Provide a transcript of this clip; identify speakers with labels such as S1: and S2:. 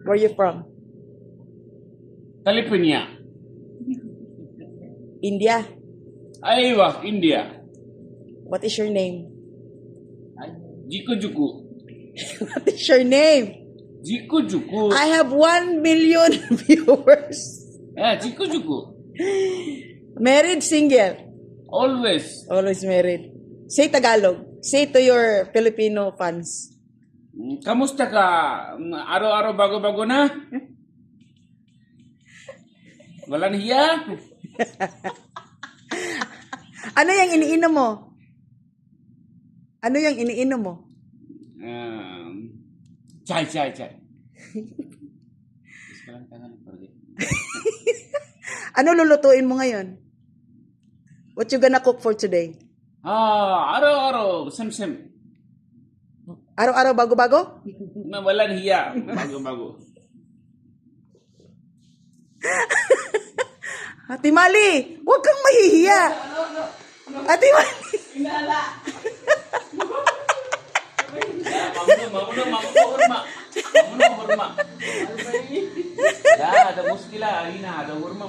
S1: Where you from?
S2: California.
S1: India.
S2: Aywa, India.
S1: What is your name?
S2: Jiku Juku.
S1: What is your name?
S2: Jiku Juku.
S1: I have 1 million viewers.
S2: Jiku Juku.
S1: Married, single?
S2: Always.
S1: Always married. Say Tagalog. Say to your Filipino fans.
S2: Kamusta ka? Araw-araw bago-bago na? Walang hiya?
S1: Ano yung iniinom mo? Ano yung iniinom mo?
S2: Chai.
S1: Ano lulutuin mo ngayon? What you gonna cook for today?
S2: Araw-araw, sem-sem.
S1: Araw-araw bago-bago?
S2: Na walang hiya, bago-bago.
S1: Ate Mali, huwag kang mahihiya. Ate Mali.
S2: Mamuno, horma. Ya, ada muskila, Alina, ada horma.